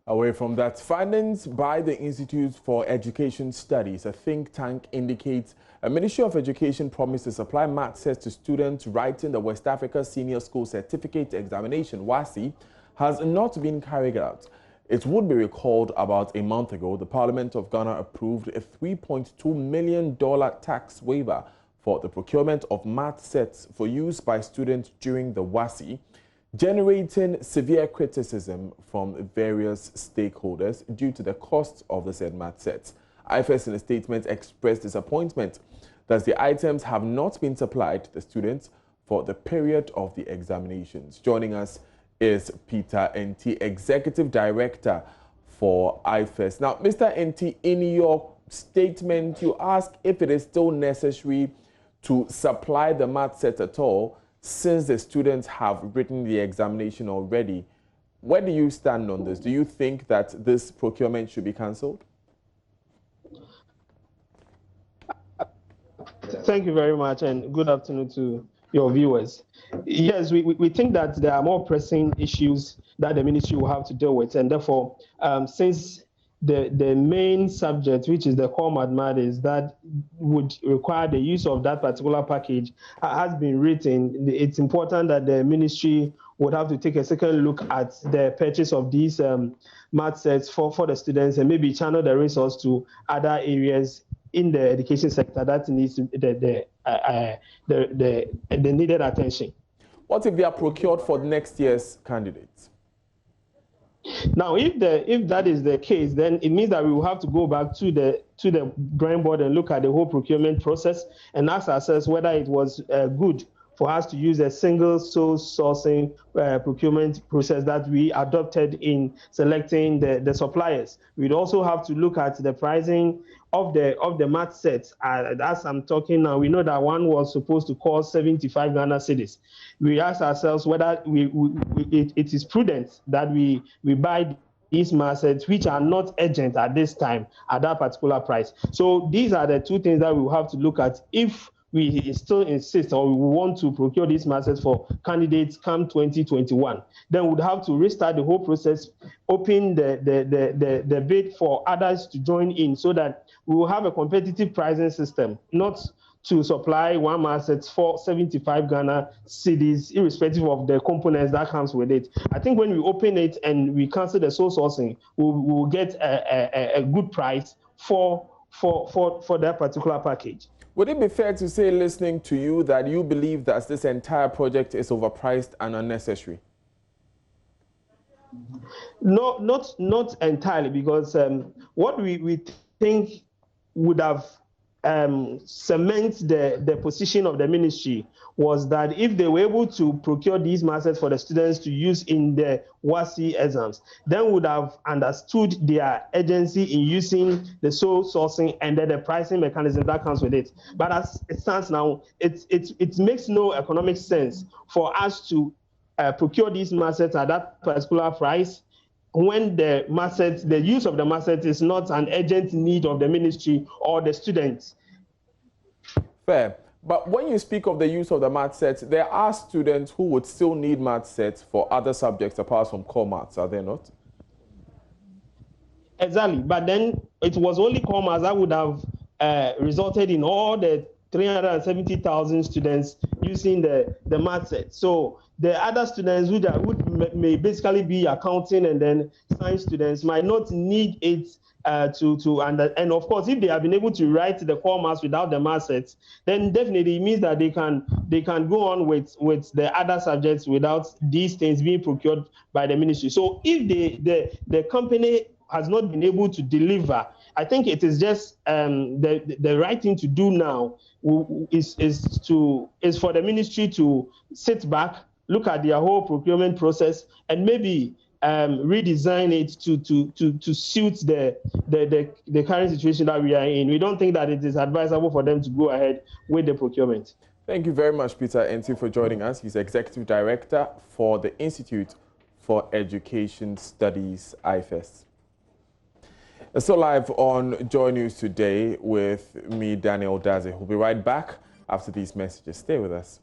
Away from that, findings by the Institute for Education Studies, a think tank, indicates a Ministry of Education promised to supply math sets to students writing the West Africa Senior School Certificate Examination, WASSCE, has not been carried out. It would be recalled about a month ago, the Parliament of Ghana approved a $3.2 million tax waiver for the procurement of math sets for use by students during the WASSCE, generating severe criticism from various stakeholders due to the cost of the said math sets. iFEST in a statement expressed disappointment that the items have not been supplied to the students for the period of the examinations. Joining us is Peter Enti, Executive Director for iFEST. Now, Mr. Enti, in your statement, you ask if it is still necessary to supply the math set at all, since the students have written the examination already. Where do you stand on this? Do you think that this procurement should be cancelled? Thank you very much, and good afternoon to your viewers. Yes, we think that there are more pressing issues that the ministry will have to deal with, and therefore, since the main subject, which is the core mathematics, that would require the use of that particular package, has been written, it's important that the ministry would have to take a second look at the purchase of these math sets for the students, and maybe channel the resource to other areas in the education sector that needs the needed attention. What if they are procured for next year's candidates? Now, if that is the case, then it means that we will have to go back to the drawing board and look at the whole procurement process and ask ourselves whether it was good for us to use a single source sourcing procurement process that we adopted in selecting the suppliers. We'd also have to look at the pricing of the math sets. As I'm talking now, we know that one was supposed to cost 75 Ghana cedis. We ask ourselves whether it is prudent that we buy these math sets, which are not urgent at this time, at that particular price. So these are the two things that we will have to look at if we still insist or we want to procure these math sets for candidates come 2021. Then we'd have to restart the whole process, open the bid for others to join in, so that we will have a competitive pricing system, not to supply one math set for 75 Ghana cedis, irrespective of the components that comes with it. I think when we open it and we cancel the sole sourcing, we will get a good price for that particular package. Would it be fair to say, listening to you, that you believe that this entire project is overpriced and unnecessary? No, not entirely, because what we think would have cement the position of the ministry was that if they were able to procure these math sets for the students to use in the WASSCE exams, then would have understood their urgency in using the sole sourcing and then the pricing mechanism that comes with it. But as it stands now, it makes no economic sense for us to procure these math sets at that particular price when the use of the math set is not an urgent need of the ministry or the students. Fair. But when you speak of the use of the math sets, there are students who would still need math sets for other subjects apart from core maths, are there not? Exactly. But then it was only core maths that would have resulted in all the 370,000 students using the math set. So the other students who may basically be accounting and then science students might not need it and of course, if they have been able to write the core maths without the math sets, then definitely it means that they can go on with the other subjects without these things being procured by the ministry. So if the company has not been able to deliver, I think it is just the right thing to do now is for the ministry to sit back, look at their whole procurement process, and maybe redesign it to suit the current situation that we are in. We don't think that it is advisable for them to go ahead with the procurement. Thank you very much, Peter Enti, for joining us. He's Executive Director for the Institute for Education Studies, iFEST. So live on JoyNews today with me, Daniel Daze. We'll be right back after these messages. Stay with us.